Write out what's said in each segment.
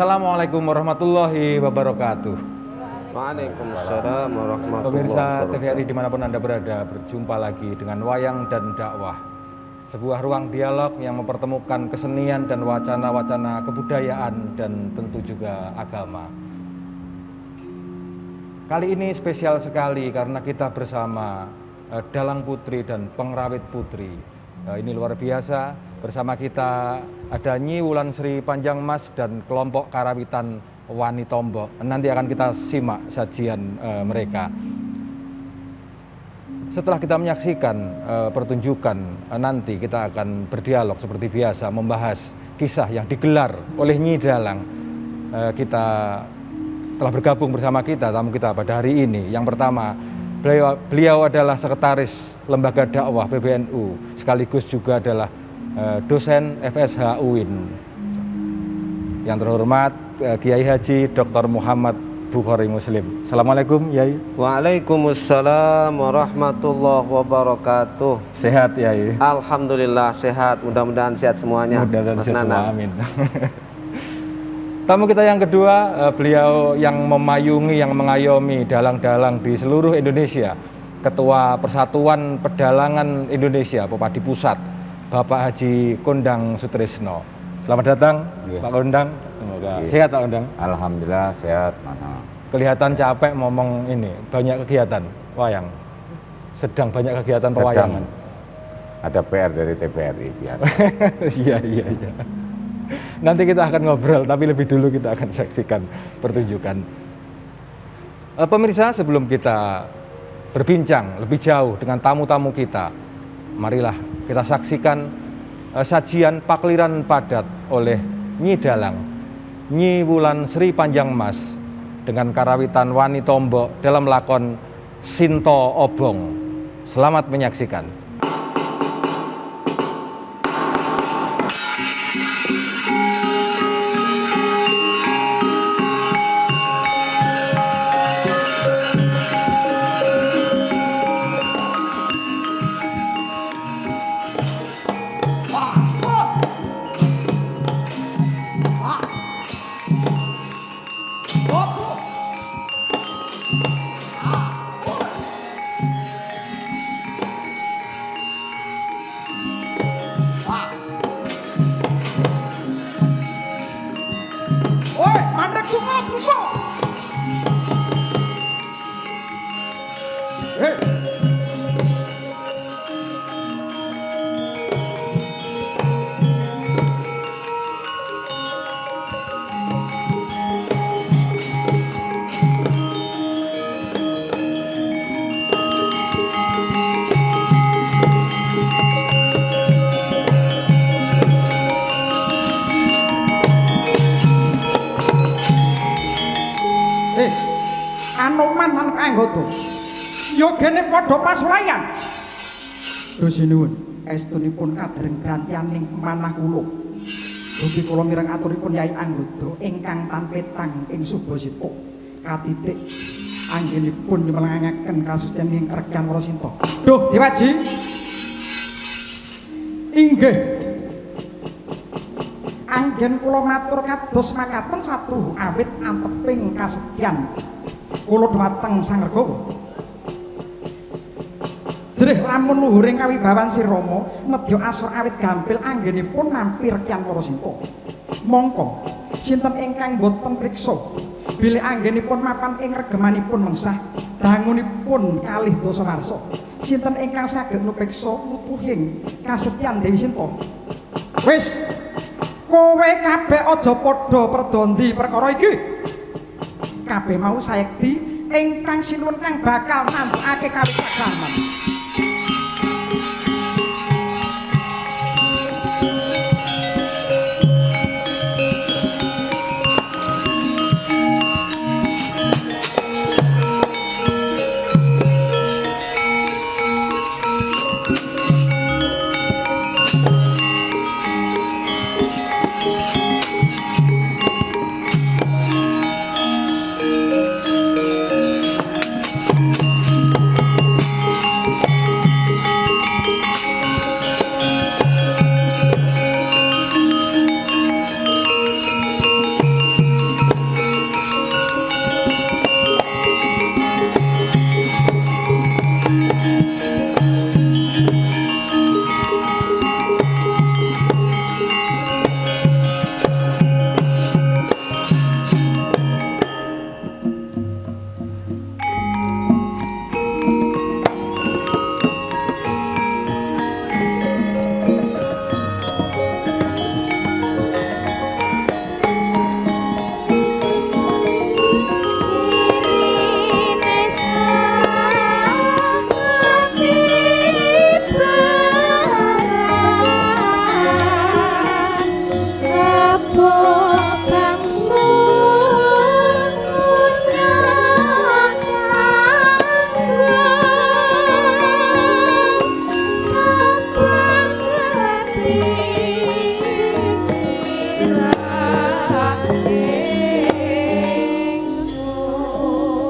Assalamualaikum warahmatullahi wabarakatuh. Waalaikumsalam warahmatullahi Pemirsa wabarakatuh. TVRI dimanapun Anda berada, berjumpa lagi dengan Wayang dan Dakwah, sebuah ruang dialog yang mempertemukan kesenian dan wacana-wacana kebudayaan dan tentu juga agama. Kali ini spesial sekali karena kita bersama Dalang Putri dan Pengrawit Putri. Ini luar biasa. Bersama kita ada Nyi Wulan Sri Panjang Mas dan kelompok karawitan Wani Tombo. Nanti akan kita simak sajian mereka. Setelah kita menyaksikan pertunjukan, nanti kita akan berdialog seperti biasa, membahas kisah yang digelar oleh Nyi Dalang. Kita telah bergabung bersama kita, tamu kita pada hari ini. Yang pertama, beliau adalah sekretaris Lembaga Dakwah PBNU, sekaligus juga adalah dosen FSH UIN. Yang terhormat Kiai Haji Dr. Muhammad Bukhari Muslim. Assalamualaikum Yai. Waalaikumsalam warahmatullahi wabarakatuh. Sehat Yai? Alhamdulillah sehat, mudah-mudahan sehat semuanya. Mudah-mudahan sehat semua, amin. Tamu kita yang kedua, beliau yang memayungi, yang mengayomi dalang-dalang di seluruh Indonesia, Ketua Persatuan Pedalangan Indonesia, Pepadi Pusat, Bapak Haji Kondang Sutrisno. Selamat datang, Pak Kondang. Semoga sehat Pak Kondang. Alhamdulillah sehat. Kelihatan capek ngomong ini, banyak kegiatan wayang. Sedang banyak kegiatan pewayangan. Ada PR dari TVRI biasa. Iya. Nanti kita akan ngobrol, tapi lebih dulu kita akan saksikan pertunjukan. Pemirsa, sebelum kita berbincang lebih jauh dengan tamu-tamu kita, marilah kita saksikan sajian Pakliran Padat oleh Nyi Dalang, Nyi Wulan Sri Panjang Mas dengan karawitan Wani Tombo dalam lakon Sinto Obong. Selamat menyaksikan. Anoman lan anggota yogene padha pasulayan. Gusti nuwun estunipun kadering brantianing manah kula. Ugi kula mireng aturipun Yai Anggota ingkang tanpetang ing Subasita katitik anggenipun nyumenangaken kasucèning Rekan Warasinta. Duh Dewaji. Inggih. Anggen kula matur kados makaten satu awit anteping kasedyan kula dhumateng Sang Regawa. Jerih lamun luhuring kawibawan si Rama nedya asor awit gampil anggenipun nampi Rekan Warasinta. Mongko sinten ingkang boten priksa bilih anggenipun mapan ing regemanipun mengsah dangunipun kalih dasa warsa. Sinten ingkang saged nupiksa utuhing kasetyan Dewi Sinta. Wis kowe kabeh aja padha perdondi perkara iki. Kabeh mau sayekti ingkang sinuwun kang bakal nandhakake kawitajaman.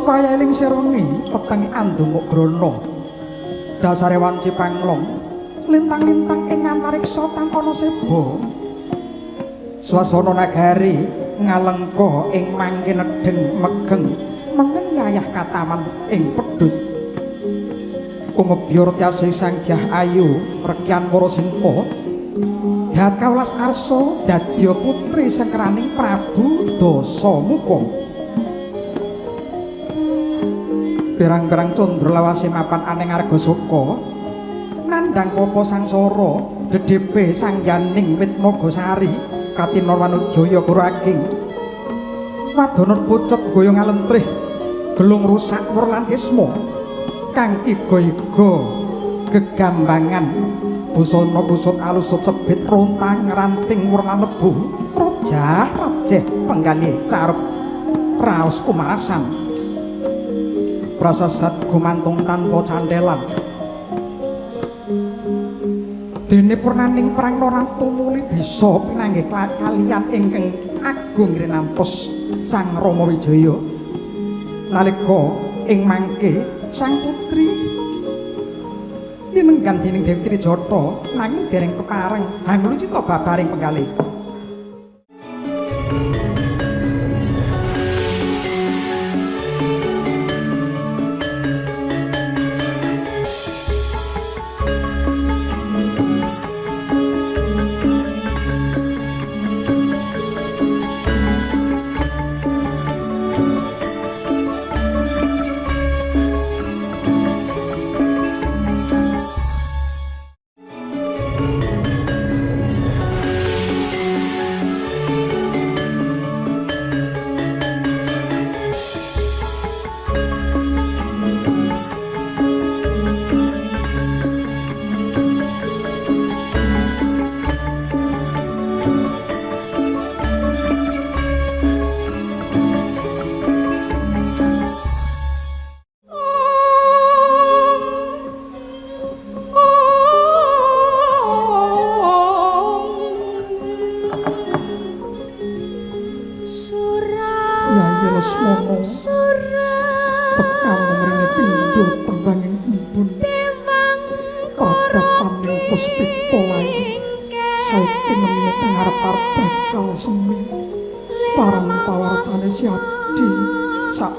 Waya eling sirwengi peteng andumuk grana. Dasare wanci panglong lintang-lintang ing antariksa tanpa seba. Swasana nagari ngalengka ing mangke nedeng megeng mengen yayah kataman ing pedhut. Kumebya Retyasi Sang Dyah Ayu Rekyan Warasinta dat kawelas arsa dadya putri sengkraning Prabu Dasamuka. Berang-berang candra lawase mapan aning Argasaka nandhang papa sangsara dedhepe sangyaning wit nagasari katinar Wanujaya Kuraging wadana pucet goyong alentrih gelung rusak wurlan kisma kang iga-iga gegambangan busana pusut alusut sebit rontang ranting wurlan lebu rajah-rajeh penggalih carep raos kumarasan prasasat gumantung tanpa candelan dene purnaning prangna ratu muli bisa pinanggih kaliyan ingkang agung rinantos Sang Rama Wijaya nalika ing mangke sang putri tinenggan dening Dewi Trijata nanging dereng kepareng hanglucita babaring penggalih.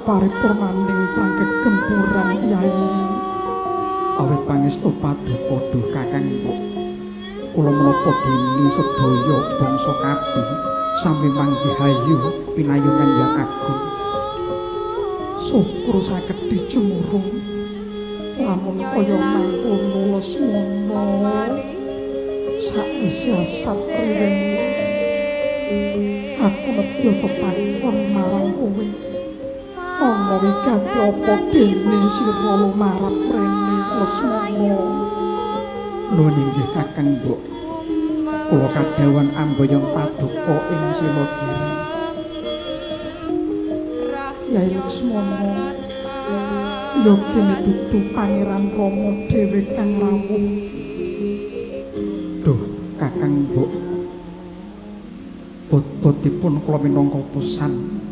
Paripurnaning prangket gempuran Yai awet pangestu paduka duh Kakang Mbok kula menapa dene sedaya bangsa kabeh sami manggihayu pinayungan yang agung syukur saged dijumurung lamun kaya mangkono Lesmana sakwise asat riweng aku nedya tetakon marang kowe ana wigati apa dene sira lumarap rene Lesmana. Nuwun inggih Kakang Mbok. Kula kadhawan ambayong paduka ing Silagiri. Yai Lesmana yogi dudu Pangeran Rama dhewe kang rawuh. Duh Kakang Mbok. Bot-botipun kula minangka utusan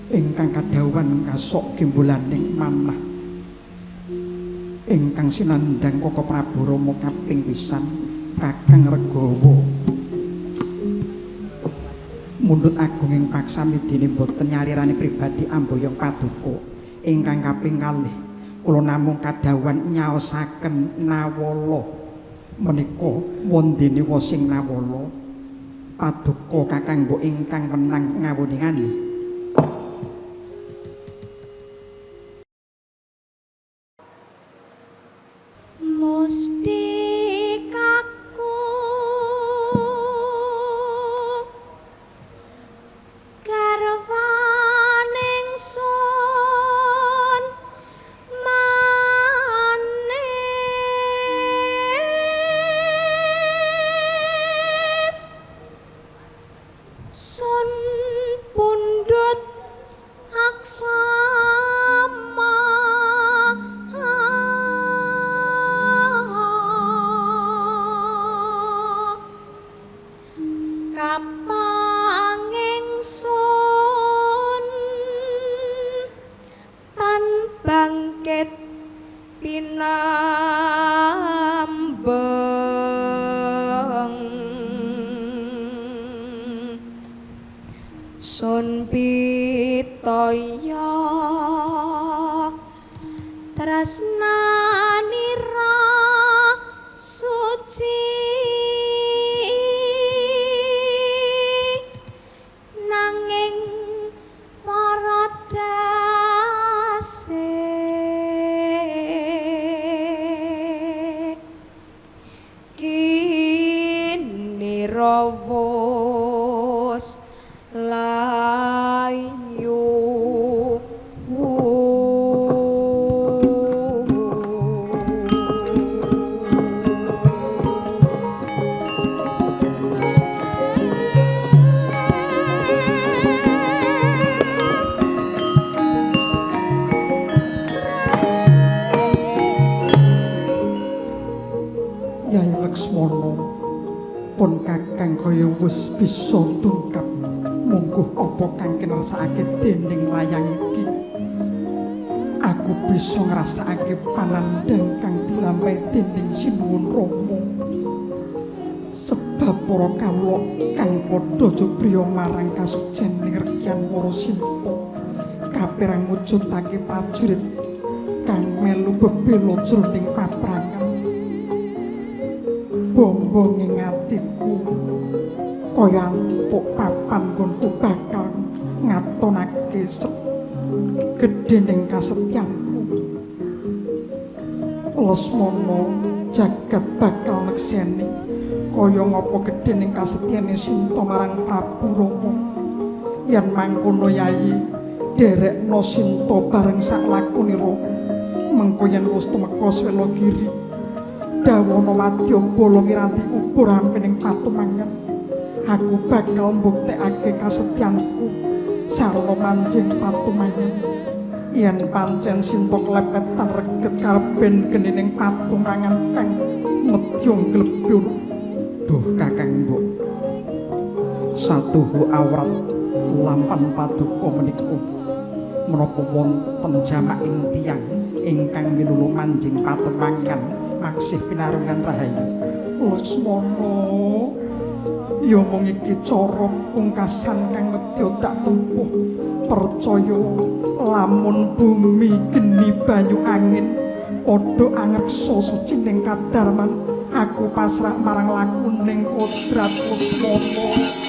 ingkang kadhawan kasok gimbulaning manah ingkang sinandhang Koko Prabu Rama kaping pisan Kakang Regawa mundhut agung ing paksamidine boten nyarirani pribadi ambayong paduka ingkang kaping kalih kula namung kadhawan nyaosaken nawala menika wondene wasing nawala paduka Kakang Mbok ingkang menang ngawuningani. tresnanira suci nanging para dasih kini rawos layu Yai Laksmana pun kakang kaya wis bisa tungkap mungguh apa kang kinrasakake dening layang iki. Aku bisa ngrasakake panandhang kang dilampahi dening Sinuwun Rama. Sebab para kawula kang padha jobriya marang kasucening Rekyan Warasinta kapérang mujudake prajurit kang melu bebela jroning paprangan. Bombong ing atiku kaya antuk papan nggonku bakal ngatonake gedhening kasetyanku. Lesmana jagat bakal nekseni kaya ngapa gedhening kasetyane Sinta marang Prabu Rama. Yen mangkono Yayi derekna Sinta bareng sak lakunira mengko yen wis tumeka Swelagiri dawana wadya bala miranti ubur ampening patumangan. Aku bakal mbuktekake kasetyanku sarana manjing patumangan. Yen pancen Sinta klepetan reget karben genining patumangan kang nedya glebur. Duh Kakang Mbok, satuhu awrat lampan paduka menika menapa wonten jamaking tiyang ingkang milulu manjing patumangan maksih pinarungan rahayu. Lesmana, ya mung iki cara pungkasan kang nedya tak tempuh. Percaya lamun bumi geni banyu angin padha angreksa sucining kadarman, aku pasrah marang lakuning kodrat Lesmana.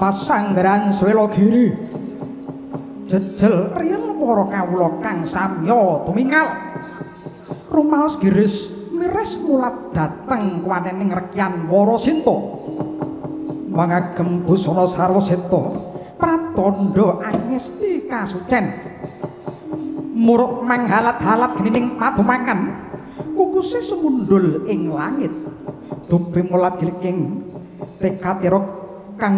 pasanggaran Swelogiri jejel riyen para kawula kang samya tumingal rumaos giris miris mulat dateng kuwanening rekyan Warasinta mangagem busana sarwa seta pratandha angesti kasucen muruk manghalat-halat genining padumakan kukuse sumundul ing langit dupi mulat giliking tekatira kang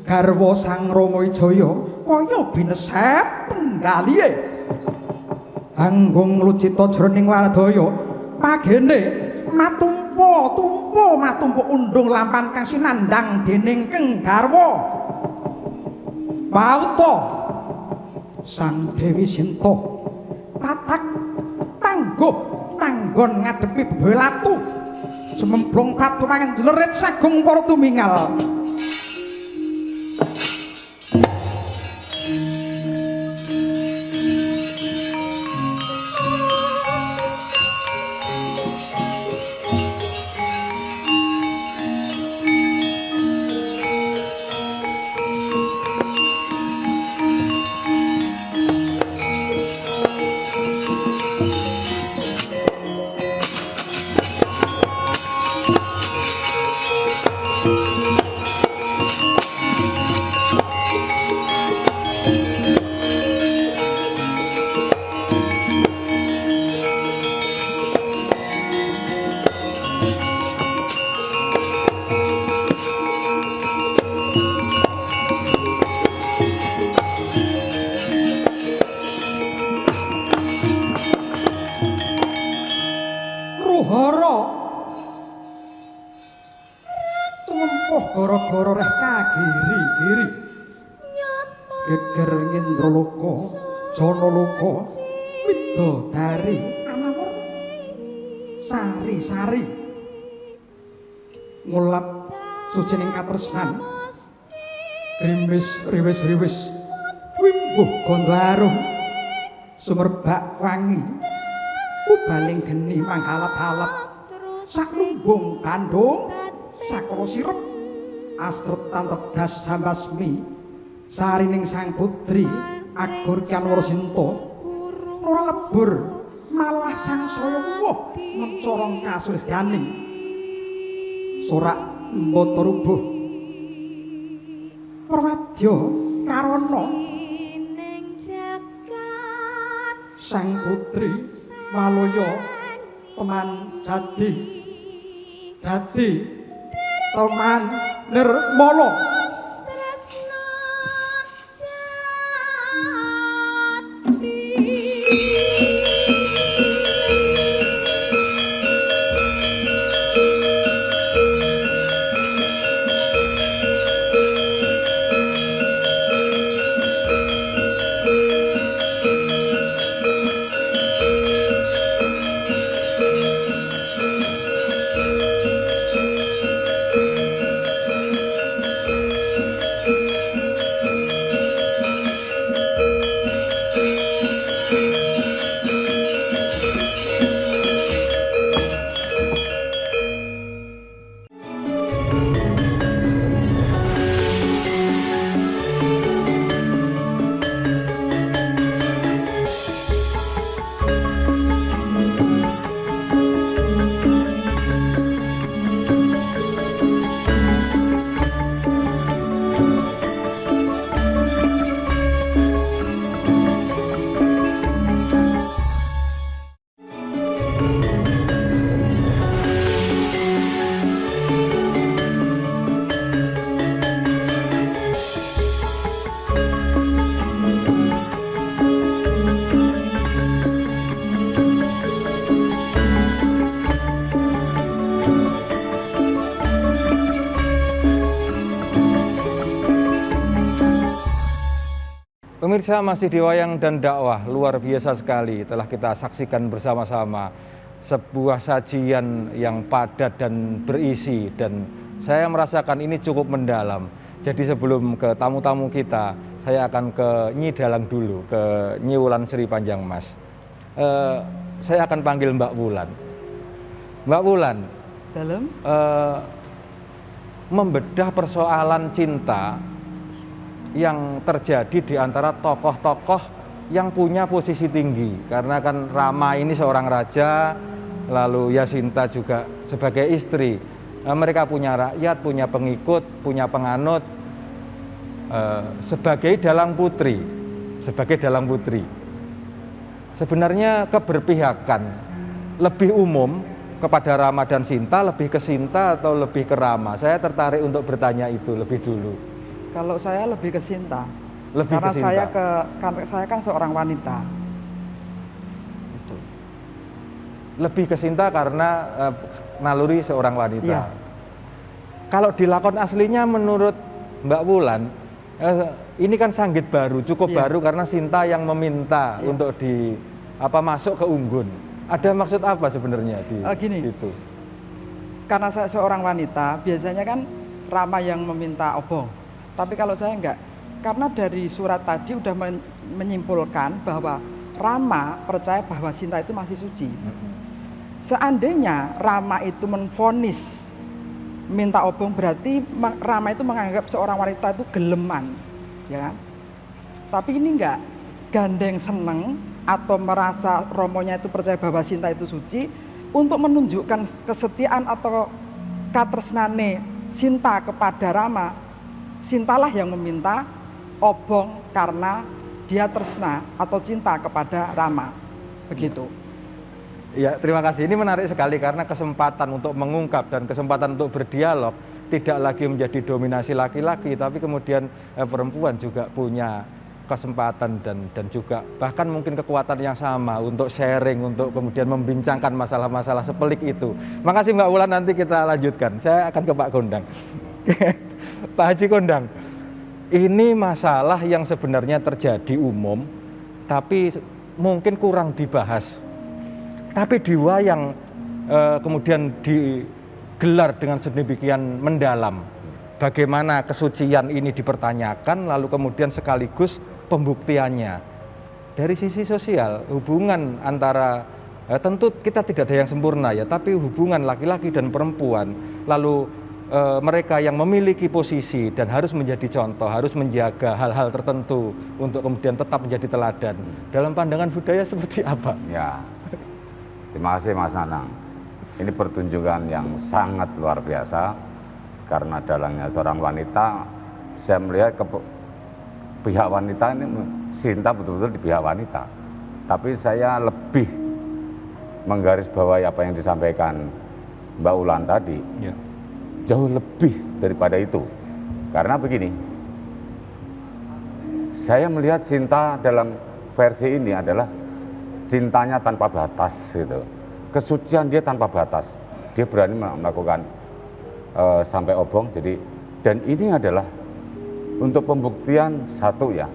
garwa Sang Rama Wijaya kaya bineset penggalihe anggung lucita jroning waradaya pagene matumpa undung lampan kang sinandhang dening keng garwa Bauta Sang Dewi Sinta tatak tanggon ngadepi bebelatu sememplung paturangan jlerit sagung para tumingal gara-gara reh kagiri-giri geger ngendraloka janaloka widodari anamur sari-sari ngulat sucining katresnan grimis riwis-riwis wimbuh gondo arum sumerbak wangi ubaling geni manghalat-halat sak lumbung kandung sakala sirep asretan tedas sambasmi sarining sang putri agur Kyan Warasinta ora lebur malah sangsaya woh ngecorong kasulistyaning sorak mbata rubuh perwadya karana sang putri Waloya teman jati teman nirmala Pemirsa, masih di Wayang dan Dakwah, luar biasa sekali telah kita saksikan bersama-sama sebuah sajian yang padat dan berisi, dan saya merasakan ini cukup mendalam. Jadi sebelum ke tamu-tamu kita, saya akan ke Nyi Dalang dulu, ke Nyi Wulan Sri Panjang Mas. Saya akan panggil Mbak Wulan. Mbak Wulan, dalam membedah persoalan cinta yang terjadi di antara tokoh-tokoh yang punya posisi tinggi. Karena kan Rama ini seorang raja, lalu Yasinta juga sebagai istri. Mereka punya rakyat, punya pengikut, punya penganut, sebagai dalang putri. Sebenarnya keberpihakan lebih umum kepada Rama dan Sinta, lebih ke Sinta atau lebih ke Rama? Saya tertarik untuk bertanya itu lebih dulu. Kalau saya lebih ke Sinta. Lebih karena ke Sinta. karena saya kan seorang wanita. Itu. Lebih ke Sinta karena naluri seorang wanita. Iya. Kalau di lakon aslinya menurut Mbak Wulan, ini kan sanggit baru, cukup Iya. baru karena Sinta yang meminta Iya. untuk masuk ke Unggun. Ada maksud apa sebenarnya di Gini. situ? Karena saya seorang wanita, biasanya kan Rama yang meminta obong. Tapi kalau saya enggak, karena dari surat tadi udah menyimpulkan bahwa Rama percaya bahwa Sinta itu masih suci. Seandainya Rama itu menvonis minta obong, berarti Rama itu menganggap seorang wanita itu geleman, ya kan? Tapi ini enggak, gandeng seneng atau merasa romonya itu percaya bahwa Sinta itu suci untuk menunjukkan kesetiaan atau katresnane Sinta kepada Rama. Sintalah yang meminta obong karena dia tresna atau cinta kepada Rama. Begitu. Ya, terima kasih. Ini menarik sekali karena kesempatan untuk mengungkap dan kesempatan untuk berdialog tidak lagi menjadi dominasi laki-laki, tapi kemudian perempuan juga punya kesempatan dan juga bahkan mungkin kekuatan yang sama untuk sharing, untuk kemudian membincangkan masalah-masalah sepelik itu. Makasih Mbak Wulan, nanti kita lanjutkan. Saya akan ke Pak Kondang. Pak Haji Kondang, ini masalah yang sebenarnya terjadi umum, tapi mungkin kurang dibahas. Tapi di wayang kemudian digelar dengan sedemikian mendalam. Bagaimana kesucian ini dipertanyakan, lalu kemudian sekaligus pembuktiannya. Dari sisi sosial, hubungan antara, tentu kita tidak ada yang sempurna ya, tapi hubungan laki-laki dan perempuan, lalu mereka yang memiliki posisi dan harus menjadi contoh, harus menjaga hal-hal tertentu untuk kemudian tetap menjadi teladan. Dalam pandangan budaya seperti apa? Ya, terima kasih Mas Nanang. Ini pertunjukan yang sangat luar biasa karena dalangnya seorang wanita. Saya melihat pihak wanita ini, Sinta betul-betul di pihak wanita. Tapi saya lebih menggarisbawahi apa yang disampaikan Mbak Wulan tadi. Ya. Jauh lebih daripada itu. Karena begini, saya melihat Sinta dalam versi ini adalah cintanya tanpa batas gitu. Kesucian dia tanpa batas. Dia berani melakukan sampai obong. Jadi, dan ini adalah untuk pembuktian satu ya.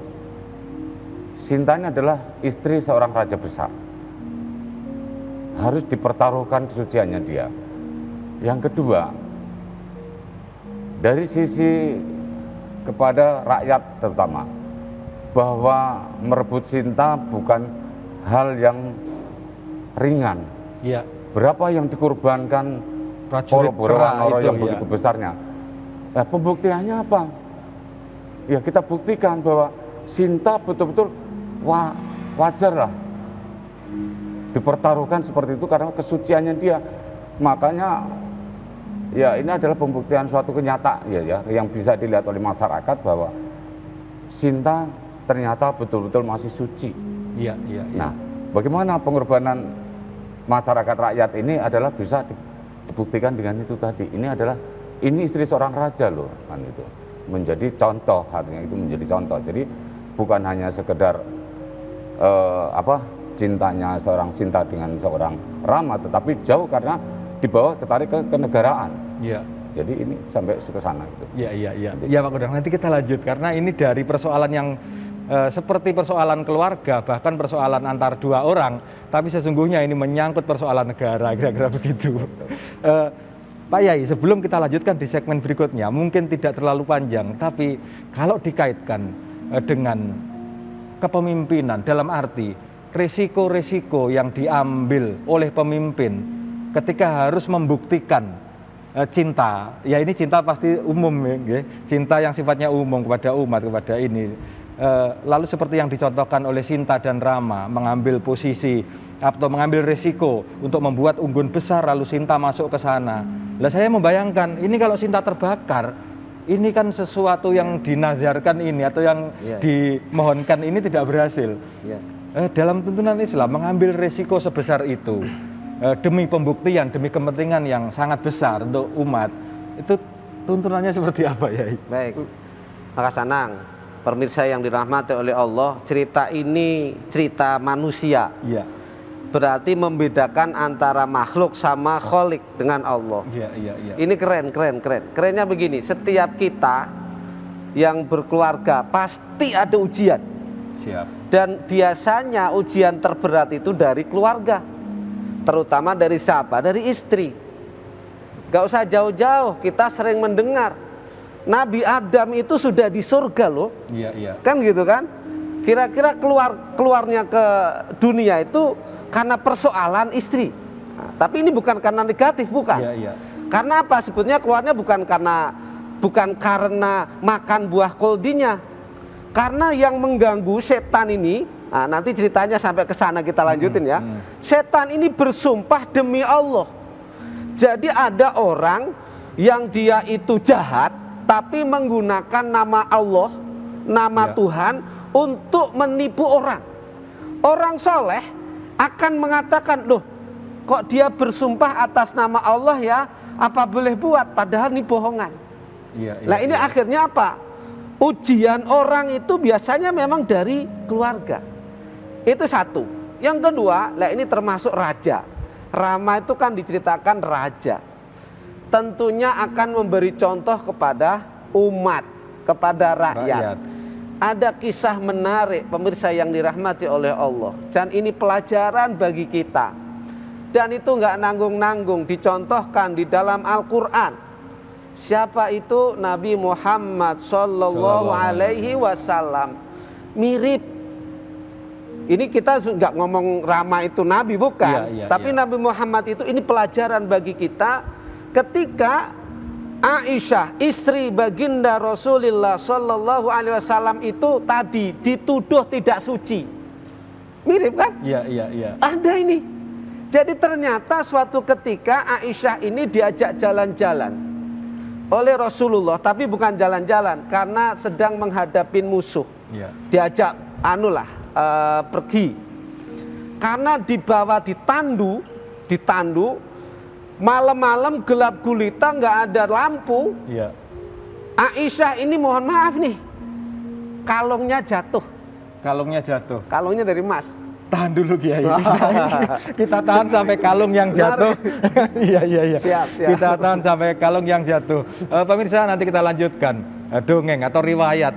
Sinta ini adalah istri seorang raja besar. Harus dipertaruhkan kesuciannya dia. Yang kedua, dari sisi kepada rakyat terutama, bahwa merebut Sinta bukan hal yang ringan. Ya. Berapa yang dikorbankan Prajurit Borobudur yang itu, begitu besarnya. Nah, pembuktiannya apa? Ya kita buktikan bahwa Sinta betul-betul wajar lah dipertaruhkan seperti itu karena kesuciannya dia. Makanya ya ini adalah pembuktian suatu kenyataan ya yang bisa dilihat oleh masyarakat bahwa Sinta ternyata betul-betul masih suci. Iya. Nah, bagaimana pengorbanan masyarakat rakyat ini adalah bisa dibuktikan dengan itu tadi. Ini istri seorang raja loh, kan itu. Menjadi contoh, artinya itu menjadi contoh. Jadi bukan hanya sekedar cintanya seorang Sinta dengan seorang Rama, tetapi jauh karena dibawa tertarik ke kenegaraan. Iya. Jadi ini sampai ke sana gitu. Iya. Ya Pak Kondang, nanti kita lanjut karena ini dari persoalan yang seperti persoalan keluarga, bahkan persoalan antar dua orang, tapi sesungguhnya ini menyangkut persoalan negara, kira-kira begitu. Pak Yai, sebelum kita lanjutkan di segmen berikutnya, mungkin tidak terlalu panjang, tapi kalau dikaitkan dengan kepemimpinan dalam arti resiko-resiko yang diambil oleh pemimpin ketika harus membuktikan cinta, ya ini cinta pasti umum ya, cinta yang sifatnya umum kepada umat, kepada ini. Lalu seperti yang dicontohkan oleh Sinta dan Rama, mengambil posisi atau mengambil resiko untuk membuat unggun besar, lalu Sinta masuk ke sana. Lah saya membayangkan, ini kalau Sinta terbakar, ini kan sesuatu yang dinazarkan ini atau yang dimohonkan ini tidak berhasil. Dalam tuntunan Islam mengambil resiko sebesar itu demi pembuktian, demi kepentingan yang sangat besar untuk umat, itu tuntunannya seperti apa ya? Baik, maka Sanang, pemirsa yang dirahmati oleh Allah, cerita ini cerita manusia. Iya. Berarti membedakan antara makhluk sama kholik dengan Allah. Iya. Ini keren. Kerennya begini, setiap kita yang berkeluarga pasti ada ujian. Siap. Dan biasanya ujian terberat itu dari keluarga. Terutama dari siapa? Dari istri. Gak usah jauh-jauh, kita sering mendengar Nabi Adam itu sudah di surga loh. Iya. Kan gitu kan? Kira-kira keluarnya ke dunia itu karena persoalan istri. Nah, tapi ini bukan karena negatif, bukan. Iya. Karena apa? Sebetulnya keluarnya bukan karena makan buah koldinya. Karena yang mengganggu setan ini, nah nanti ceritanya sampai ke sana kita lanjutin ya. Setan ini bersumpah demi Allah. Jadi ada orang yang dia itu jahat tapi menggunakan nama Allah, nama Tuhan untuk menipu orang. Orang soleh akan mengatakan, loh kok dia bersumpah atas nama Allah ya, apa boleh buat, padahal ini bohongan. Nah ini akhirnya apa? Ujian orang itu biasanya memang dari keluarga. Itu satu. Yang kedua, lah ini termasuk raja. Rama itu kan diceritakan raja. Tentunya akan memberi contoh kepada umat, kepada rakyat. Ada kisah menarik pemirsa yang dirahmati oleh Allah. Dan ini pelajaran bagi kita. Dan itu nggak nanggung-nanggung, dicontohkan di dalam Al-Quran. Siapa itu? Nabi Muhammad Sallallahu Alaihi Wasallam. Mirip. Ini kita nggak ngomong Rama itu Nabi, bukan. Tapi Nabi Muhammad itu, ini pelajaran bagi kita. Ketika Aisyah, istri baginda Rasulullah Sallallahu Alaihi Wasallam itu tadi dituduh tidak suci. Mirip kan? Iya. Ada ini. Jadi ternyata suatu ketika Aisyah ini diajak jalan-jalan oleh Rasulullah, tapi bukan jalan-jalan karena sedang menghadapi musuh. Diajak pergi. Karena dibawa ditandu, malam-malam gelap gulita, nggak ada lampu. Aisyah ini mohon maaf nih, kalungnya jatuh. Kalungnya dari emas. Tahan dulu Kiai. Kita tahan sampai kalung yang jatuh. Iya. Siap. Kita tahan sampai kalung yang jatuh. Pemirsa, nanti kita lanjutkan dongeng atau riwayat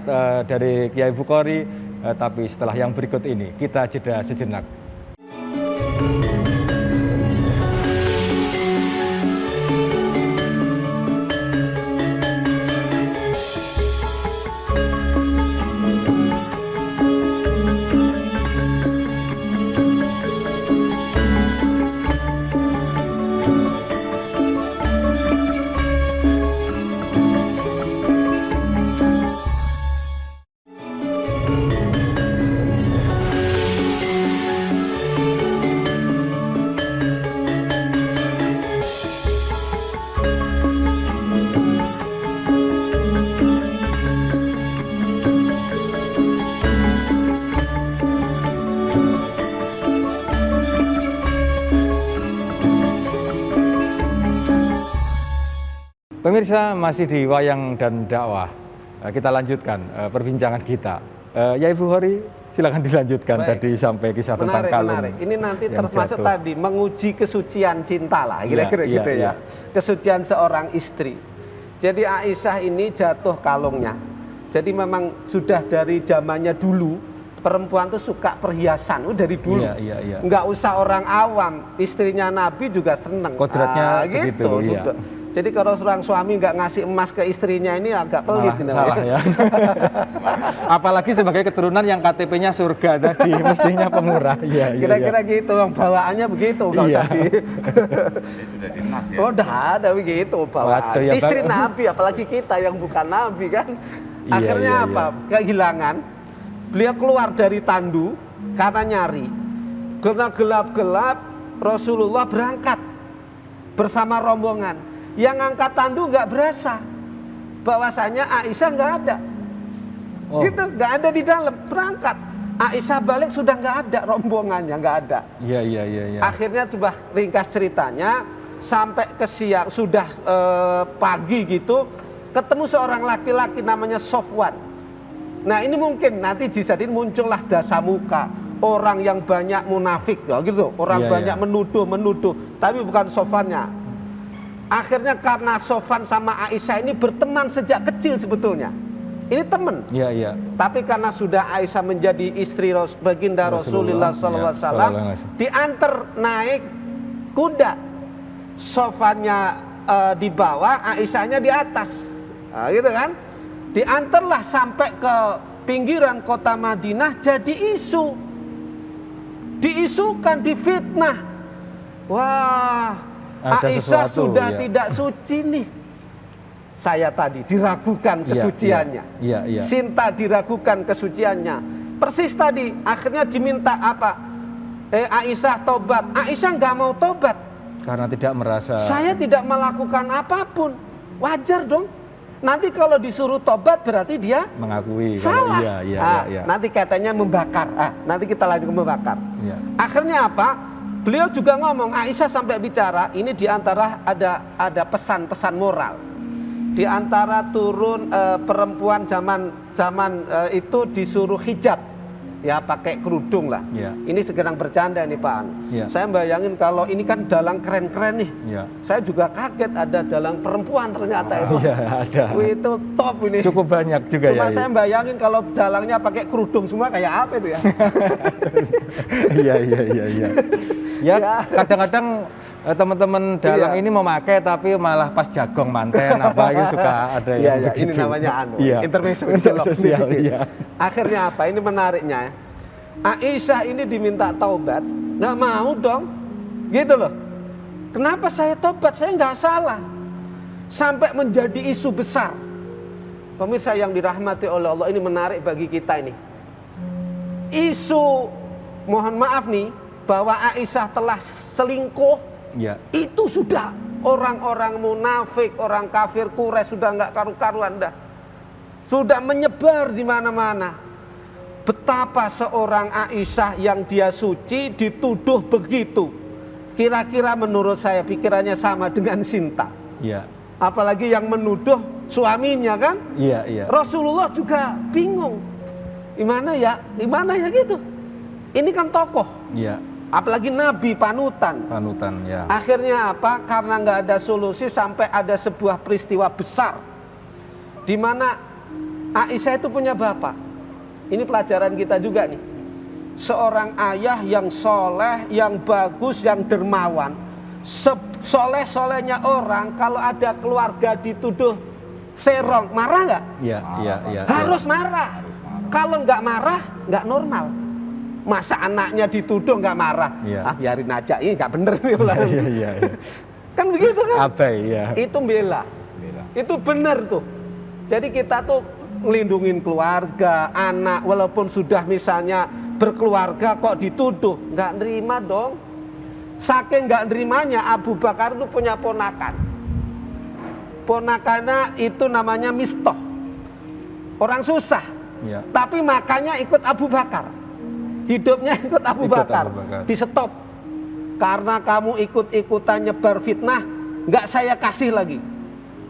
dari Kiai Bukhari. Tapi setelah yang berikut ini, kita jeda sejenak. Pemirsa, masih di Wayang dan Dakwah. Kita lanjutkan perbincangan kita. Yai Bukhari, silakan dilanjutkan. Baik. Tadi sampai kisah tentang kalung. Menarik. Ini nanti termasuk tadi menguji kesucian cinta lah, kira-kira gitu ya. Kesucian seorang istri. Jadi Aisyah ini jatuh kalungnya. Jadi memang sudah dari zamannya dulu perempuan tuh suka perhiasan, dari dulu. Nggak usah orang awam, istrinya Nabi juga seneng. Kodratnya gitu. Jadi kalau seorang suami nggak ngasih emas ke istrinya ini agak pelit. Malah salah ya. Apalagi sebagai keturunan yang KTP-nya surga tadi, mestinya pemurah. Iya, Kira-kira gitu, bawaannya begitu, nggak usah di. Ini sudah dinas ya. Oh, udah ada begitu bawaan. Waduh, ya, Istri Bang. Nabi, apalagi kita yang bukan Nabi kan. Iya, Akhirnya iya, apa? Kehilangan. Beliau keluar dari tandu karena nyari. Karena gelap-gelap, Rasulullah berangkat bersama rombongan. Yang ngangkat tandu nggak berasa bahwasanya Aisyah nggak ada. Oh. Gitu, nggak ada di dalam, berangkat. Aisyah balik sudah nggak ada, rombongannya nggak ada. Iya. Akhirnya coba ringkas ceritanya, sampai ke siang, sudah pagi gitu, ketemu seorang laki-laki namanya Sofwan. Nah ini mungkin nanti dijadiin muncullah Dasamuka, orang yang banyak munafik, ya gitu, orang Iya, banyak iya. menuduh, tapi bukan Sofwannya. Akhirnya karena Sofwan sama Aisyah ini berteman sejak kecil sebetulnya. Ini teman. Iya. Tapi karena sudah Aisyah menjadi istri baginda Rasulullah Rasulullah, SAW, ya, diantar naik kuda. Sofwannya di bawah, Aisyahnya di atas. Nah, gitu kan? Diantarlah sampai ke pinggiran kota Madinah, jadi isu. Diisukan, difitnah. Wah, Ada Aisyah sesuatu, sudah ya. tidak suci nih. Saya tadi diragukan kesuciannya. Iya. Sinta diragukan kesuciannya. Persis tadi, akhirnya diminta apa? Aisyah tobat. Aisyah nggak mau tobat. Karena tidak merasa. Saya tidak melakukan apapun. Wajar dong. Nanti kalau disuruh tobat berarti dia mengakui. salah. Iya. Nanti katanya membakar. Nanti kita lanjut ke membakar. Iya. Akhirnya apa? Beliau juga ngomong, Aisyah sampai bicara, ini diantara ada pesan-pesan moral. Di antara turun perempuan zaman itu disuruh hijab, ya pakai kerudung lah. Iya. Ini sedang bercanda nih Pak An. Iya. Saya bayangin kalau ini kan dalang keren-keren nih. Iya. Saya juga kaget ada dalang perempuan ternyata itu. Iya, ada. Wih, itu top ini. Cukup banyak juga Cuma ya. saya bayangin kalau dalangnya pakai kerudung semua kayak apa itu ya. Iya. Ya, Ya. kadang-kadang teman-teman dalang Iya. ini memakai tapi malah pas jagong manten apa itu suka ada Iya, yang ini begitu. namanya Iya. intermezzo Sosial, sedikit. iya. Akhirnya apa? Ini menariknya. Aisyah ini diminta taubat, nggak mau dong, gitu loh. Kenapa saya tobat? Saya nggak salah. Sampai menjadi isu besar. Pemirsa yang dirahmati oleh Allah, ini menarik bagi kita ini. Isu, mohon maaf nih, bahwa Aisyah telah selingkuh, Iya. itu sudah orang-orang munafik, orang kafir Quraisy sudah nggak karu-karuan dah. Sudah menyebar di mana-mana. Betapa seorang Aisyah yang dia suci dituduh begitu. Kira-kira menurut saya pikirannya sama dengan Sinta. Iya. Apalagi yang menuduh suaminya kan. Iya. Rasulullah juga bingung. Gimana ya gitu. Ini kan tokoh. Iya. Apalagi Nabi panutan. Panutan ya. Akhirnya apa? Karena nggak ada solusi sampai ada sebuah peristiwa besar. Di mana Aisyah itu punya bapak. Ini pelajaran kita juga nih. Seorang ayah yang soleh, yang bagus, yang dermawan. Soleh-solehnya orang kalau ada keluarga dituduh serong, marah nggak? Iya. Harus marah. Kalau nggak marah, nggak normal. Masa anaknya dituduh nggak marah? Iya. Biarin aja, ini nggak bener nih. Iya. Kan begitu kan? Abai ya. Itu bela. Itu benar tuh. Jadi kita tuh ngelindungin keluarga, anak, walaupun sudah misalnya berkeluarga kok dituduh, nggak nerima dong. Saking nggak nerimanya, Abu Bakar itu punya ponakan. Ponakannya itu namanya Mistoh. Orang susah, Iya. tapi makannya ikut Abu Bakar. Hidupnya ikut Abu Ikut Bakar. Abu Bakar. Di stop. Karena kamu ikut-ikutan nyebar fitnah, nggak saya kasih lagi.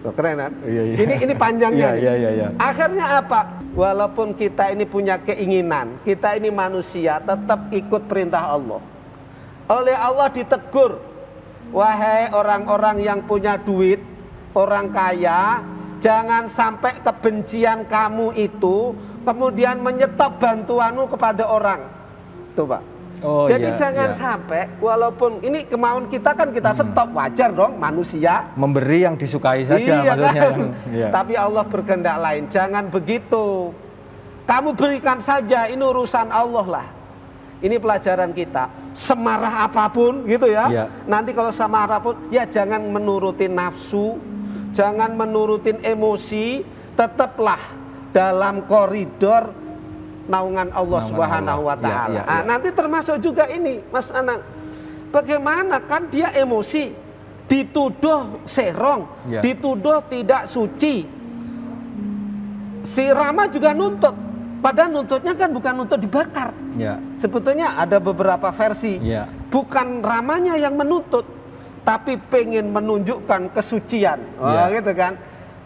Tuh, keren kan? Iya. Ini panjangnya. nih. Iya. Akhirnya apa? Walaupun kita ini punya keinginan, kita ini manusia, tetap ikut perintah Allah. Oleh Allah ditegur, wahai orang-orang yang punya duit, orang kaya, jangan sampai kebencian kamu itu kemudian menyetop bantuanmu kepada orang. Tuh Pak. Oh, Jadi iya, jangan iya. sampai walaupun ini kemauan kita kan kita stop, wajar dong manusia. Memberi yang disukai saja Iya maksudnya kan? yang iya. Tapi Allah berkehendak lain. Jangan begitu. Kamu berikan saja, ini urusan Allah lah. Ini pelajaran kita. Semarah apapun gitu ya. Iya. Nanti kalau sama apapun, ya jangan menurutin nafsu, jangan menurutin emosi, tetaplah dalam koridor naungan Allah Subhanahu wa taala. Iya, iya, Nah, iya. nanti termasuk juga ini, Mas Anang. Bagaimana kan dia emosi, dituduh serong, Iya. dituduh tidak suci. Si Rama juga nuntut, padahal nuntutnya kan bukan nuntut dibakar. Ya, Sebetulnya ada beberapa versi. ya. Bukan Ramanya yang menuntut, tapi pengen menunjukkan kesucian. Wah, Iya. gitu kan.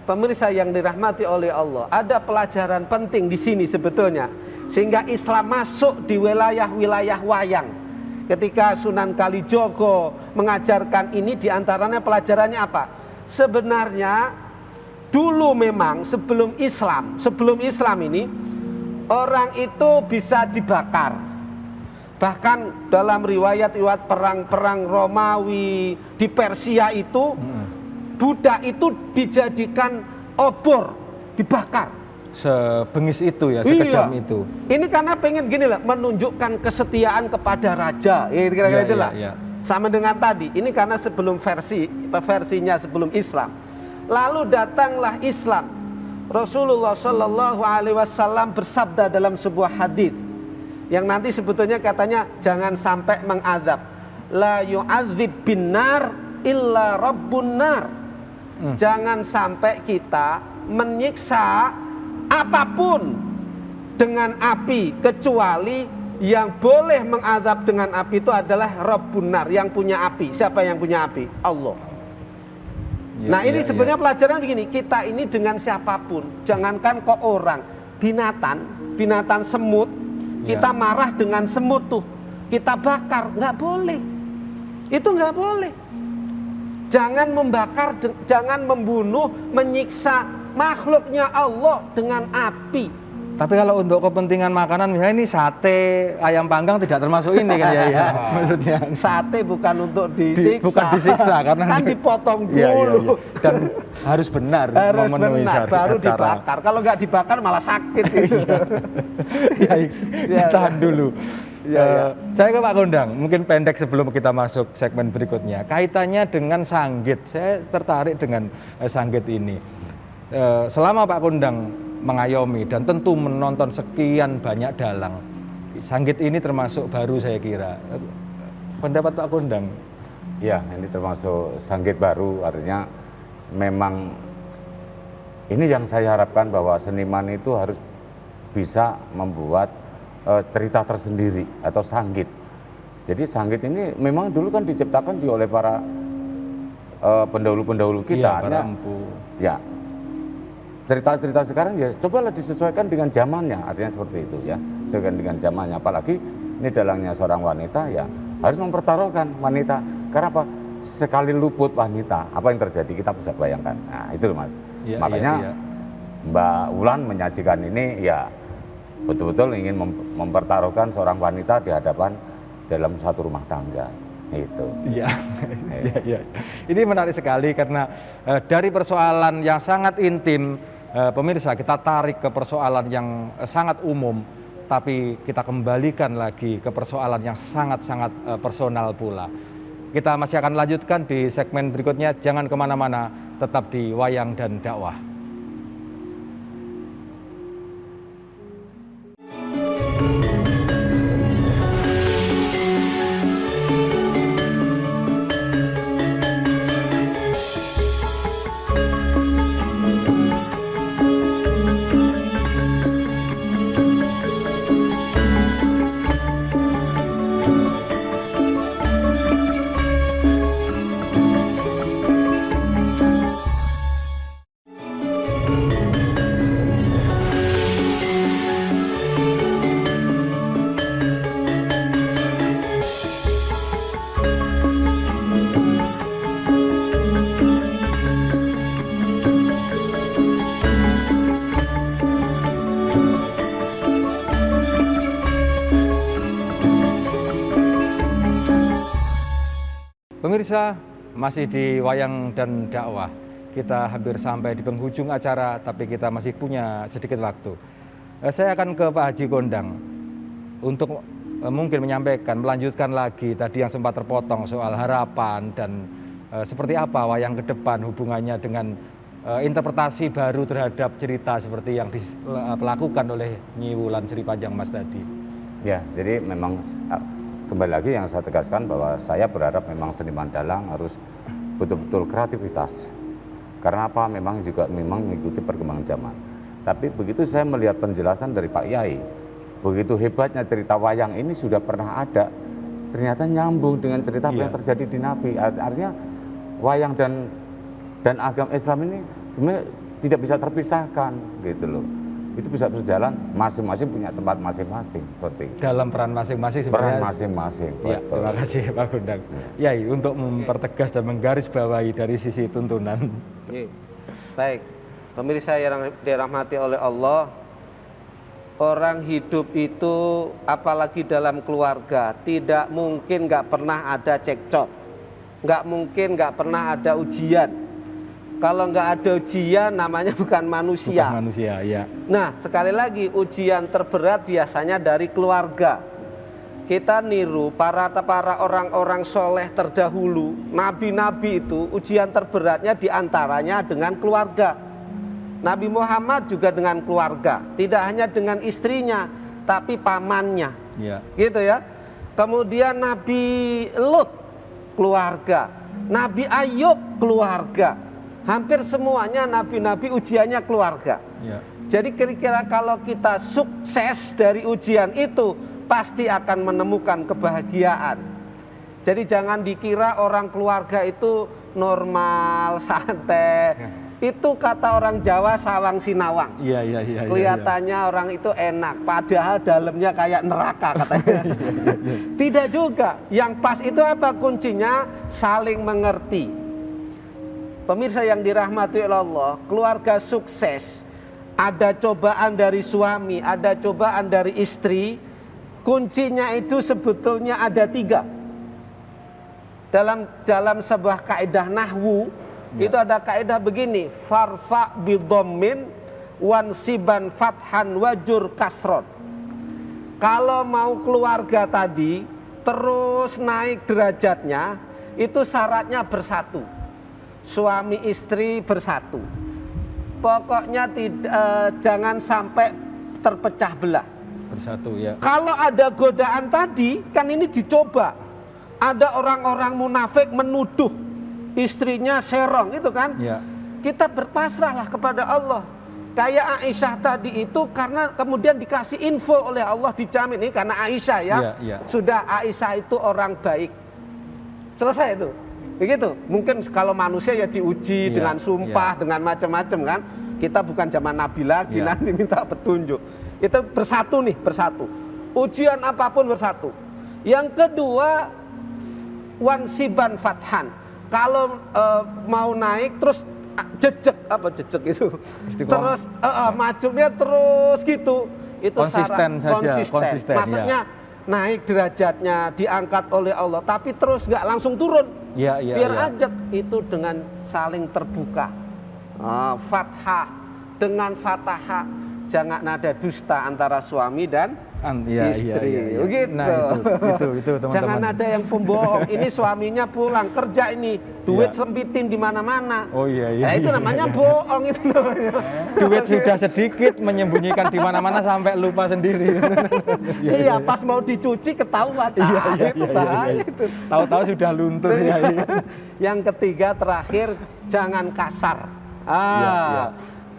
Pemirsa yang dirahmati oleh Allah, ada pelajaran penting di sini sebetulnya, sehingga Islam masuk di wilayah-wilayah wayang. Ketika Sunan Kalijogo mengajarkan ini, diantaranya pelajarannya apa? Sebenarnya dulu memang sebelum Islam ini orang itu bisa dibakar. Bahkan dalam riwayat-riwayat perang-perang Romawi di Persia itu, budak itu dijadikan obor, dibakar. Sebengis itu ya, sekejam Iya. itu. Ini karena pengen gini lah, menunjukkan kesetiaan kepada raja. Ya, kira-kira Iya, itulah. iya, iya. Sama dengan tadi, ini karena sebelum versinya sebelum Islam. Lalu datanglah Islam. Rasulullah Shallallahu Alaihi Wasallam bersabda dalam sebuah hadis yang nanti sebetulnya katanya jangan sampai mengadab. La yu'adzib binar illa rabbun nar. Jangan sampai kita menyiksa apapun dengan api, kecuali yang boleh mengadab dengan api itu adalah Rabbun nar, yang punya api. Siapa yang punya api? Allah. Ya, Nah ini ya, sebenarnya ya. pelajaran begini, kita ini dengan siapapun, jangankan kok orang, binatang semut, Ya. kita marah dengan semut tuh, kita bakar, nggak boleh. Itu nggak boleh. Jangan membakar, jangan membunuh, menyiksa makhluknya Allah dengan api. Tapi kalau untuk kepentingan makanan misalnya ini sate, ayam panggang tidak termasuk ini kan ya, maksudnya. Sate bukan untuk disiksa, Bukan disiksa karena kan dipotong dulu, Iya, iya, iya. Dan harus benar harus memenuhi benar, syarat baru acara. dibakar. Kalau nggak dibakar malah sakit. Gitu. Ya, ditahan dulu. Iya, iya. Saya ke Pak Kondang, mungkin pendek sebelum kita masuk segmen berikutnya. Kaitannya dengan sanggit, saya tertarik dengan sanggit ini. Selama Pak Kondang mengayomi dan tentu menonton sekian banyak dalang, sanggit ini termasuk baru saya kira. Pendapat Pak Kondang? Ya, ini termasuk sanggit baru, artinya memang ini yang saya harapkan bahwa seniman itu harus bisa membuat cerita tersendiri atau sanggit. Jadi sanggit ini memang dulu kan diciptakan juga oleh para pendahulu-pendahulu kita. Iya, para empu. Ya, cerita-cerita sekarang ya cobalah disesuaikan dengan zamannya, artinya seperti itu ya, sesuaikan dengan zamannya. Apalagi ini dalangnya seorang wanita ya harus mempertaruhkan wanita. Karena apa? Sekali luput wanita, apa yang terjadi kita bisa bayangkan. Nah itu loh, Mas. Iya, Makanya iya, iya. Mbak Wulan menyajikan ini ya betul-betul ingin mempertaruhkan seorang wanita di hadapan dalam satu rumah tangga. Itu. Iya, iya, iya. Ini menarik sekali karena dari persoalan yang sangat intim, pemirsa, kita tarik ke persoalan yang sangat umum, tapi kita kembalikan lagi ke persoalan yang sangat-sangat personal pula. Kita masih akan lanjutkan di segmen berikutnya. Jangan kemana-mana, tetap di Wayang dan Dakwah. Pemirsa, masih di Wayang dan Dakwah. Kita hampir sampai di penghujung acara, tapi kita masih punya sedikit waktu. Saya akan ke Pak Haji Kondang untuk mungkin menyampaikan, melanjutkan lagi tadi yang sempat terpotong soal harapan dan seperti apa wayang ke depan hubungannya dengan interpretasi baru terhadap cerita seperti yang dilakukan oleh Nyi Wulan Sri Panjang Mas tadi. Ya, jadi memang kembali lagi yang saya tegaskan bahwa saya berharap memang seniman dalang harus betul-betul kreativitas. Karena apa? Memang mengikuti perkembangan zaman. Tapi begitu saya melihat penjelasan dari Pak Yai, begitu hebatnya cerita wayang ini sudah pernah ada, ternyata nyambung dengan cerita yang terjadi di Nabi. Artinya wayang dan agama Islam ini sebenarnya tidak bisa terpisahkan gitu loh. Itu bisa berjalan, masing-masing punya tempat masing-masing seperti itu. Dalam peran masing-masing sebenarnya. Peran masing-masing. Ya, terima kasih Pak Kondang. Yai, untuk mempertegas dan menggarisbawahi dari sisi tuntunan. Baik, pemirsa yang dirahmati oleh Allah, orang hidup itu apalagi dalam keluarga tidak mungkin nggak pernah ada cekcok, nggak mungkin nggak pernah ada ujian. Kalau nggak ada ujian namanya bukan manusia. Bukan manusia, ya. Nah, sekali lagi ujian terberat biasanya dari keluarga. Kita niru para orang-orang soleh terdahulu, nabi-nabi itu ujian terberatnya diantaranya dengan keluarga. Nabi Muhammad juga dengan keluarga, tidak hanya dengan istrinya, tapi pamannya, gitu ya. Kemudian Nabi Lut keluarga, Nabi Ayub keluarga. Hampir semuanya nabi-nabi ujiannya keluarga. Jadi kira-kira kalau kita sukses dari ujian itu, pasti akan menemukan kebahagiaan. Jadi jangan dikira orang keluarga itu normal, santai. Itu kata orang Jawa sawang sinawang. Kelihatannya orang itu enak, padahal dalamnya kayak neraka katanya. Tidak juga. Yang pas itu apa kuncinya? Saling mengerti. Pemirsa yang dirahmati oleh Allah, keluarga sukses, ada cobaan dari suami, ada cobaan dari istri, kuncinya itu sebetulnya ada 3. Dalam sebuah kaidah nahwu, itu ada kaidah begini, farfa bidhammin wansiban fathan wajur kasron. Kalau mau keluarga tadi terus naik derajatnya, itu syaratnya bersatu. Suami istri bersatu. Pokoknya jangan sampai terpecah belah. Bersatu, ya. Kalau ada godaan tadi, kan ini dicoba. Ada orang-orang munafik menuduh istrinya serong, itu kan? Kita berpasrahlah kepada Allah. Kayak Aisyah tadi itu karena kemudian dikasih info oleh Allah, dijamin ini karena Aisyah ya. Sudah Aisyah itu orang baik. Selesai itu. Begitu. Mungkin kalau manusia ya diuji dengan sumpah, dengan macam-macam kan. Kita bukan zaman Nabi lagi, nanti minta petunjuk. Itu bersatu nih, bersatu. Ujian apapun bersatu. Yang kedua, wansiban fathan. Kalau mau naik terus jejek, apa jejek itu? Terus majunya terus gitu. Itu konsisten saja, konsisten. Maksudnya naik derajatnya, diangkat oleh Allah, tapi terus nggak langsung turun. Biar aja itu dengan saling terbuka. Fathah dengan fatahah, jangan ada dusta antara suami dan istri. Begitu. Nah, itu teman-teman. Jangan ada yang pembohong. Ini suaminya pulang kerja ini, duit sempitin di mana-mana. Nah, itu namanya bohong itu namanya. Duit sudah sedikit menyembunyikan di mana-mana sampai lupa sendiri. Pas mau dicuci ketahuan. Itu bahaya itu. Tahu-tahu sudah luntur ya. Yang ketiga terakhir, jangan kasar.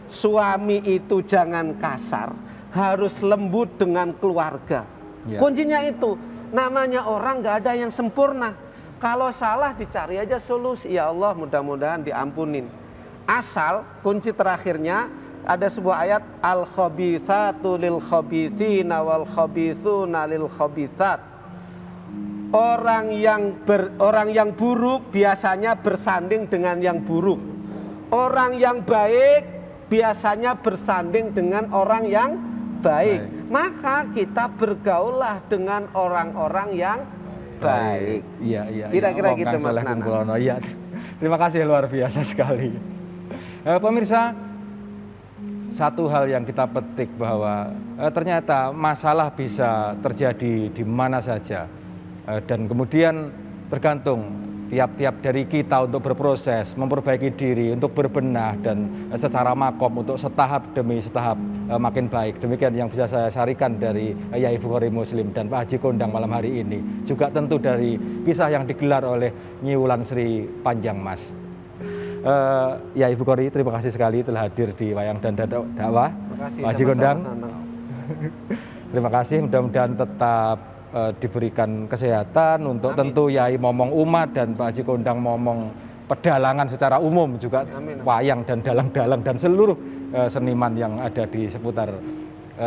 Suami itu jangan kasar, harus lembut dengan keluarga. Kuncinya itu, namanya orang nggak ada yang sempurna. Kalau salah dicari aja solusi. Ya Allah, mudah-mudahan diampunin. Asal kunci terakhirnya ada sebuah ayat, al khabithatu lil khabithina wal khabithuna lil khabithat. Orang yang buruk biasanya bersanding dengan yang buruk. Orang yang baik biasanya bersanding dengan orang yang baik. Maka kita bergaullah dengan orang-orang yang baik. Iya, iya. Kira-kira Wong gitu, kang Mas saleh Nanang. kumpulono. Iya. Terima kasih, luar biasa sekali. Pemirsa, satu hal yang kita petik bahwa ternyata masalah bisa terjadi di mana saja. Dan kemudian tergantung tiap-tiap dari kita untuk berproses, memperbaiki diri, untuk berbenah dan secara makom untuk setahap demi setahap makin baik. Demikian yang bisa saya sarikan dari Yai Bukhari Muslim dan Pak Haji Kondang malam hari ini. Juga tentu dari kisah yang digelar oleh Nyi Wulan Sri Panjang Mas. Yai Bukhari, terima kasih sekali telah hadir di Wayang dan Dakwah. Terima kasih. Pak Haji sama-sama, Kondang, Mas Nanang. terima kasih. Mudah-mudahan tetap diberikan kesehatan untuk Amin. tentu Yai Momong Umat dan Pak Haji Kondang Momong pedalangan secara umum juga Amin. wayang dan dalang-dalang dan seluruh seniman yang ada di seputar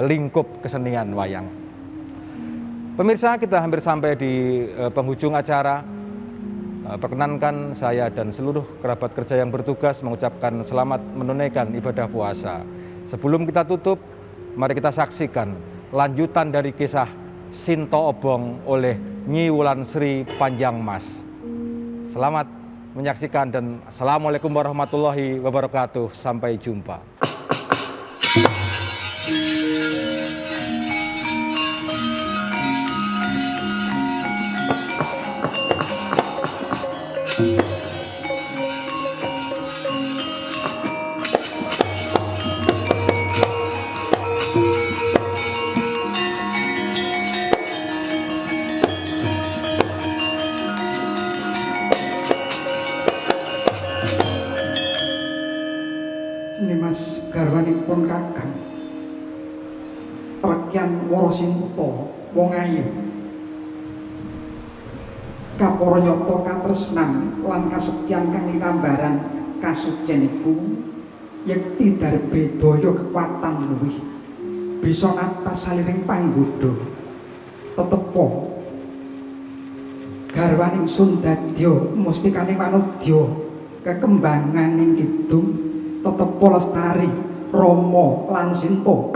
lingkup kesenian wayang. Pemirsa, kita hampir sampai di penghujung acara. Perkenankan saya dan seluruh kerabat kerja yang bertugas mengucapkan selamat menunaikan ibadah puasa. Sebelum kita tutup, mari kita saksikan lanjutan dari kisah Sinto Obong oleh Nyi Wulan Sri Panjang Mas. Selamat menyaksikan dan Assalamualaikum warahmatullahi wabarakatuh. Sampai jumpa. Ini Mas garwanipun Kakang Rekyan Warasinta wong ayu kapara nyata katresnan lan kasetyan kang linambaran kasucen iku yekti darbe daya kekuatan luwih bisa atas saliring panggoda tetepa garwaning Sundadya mustikaning wanudya kekembanganing kidung tetepa lestari Rama lan Sinta.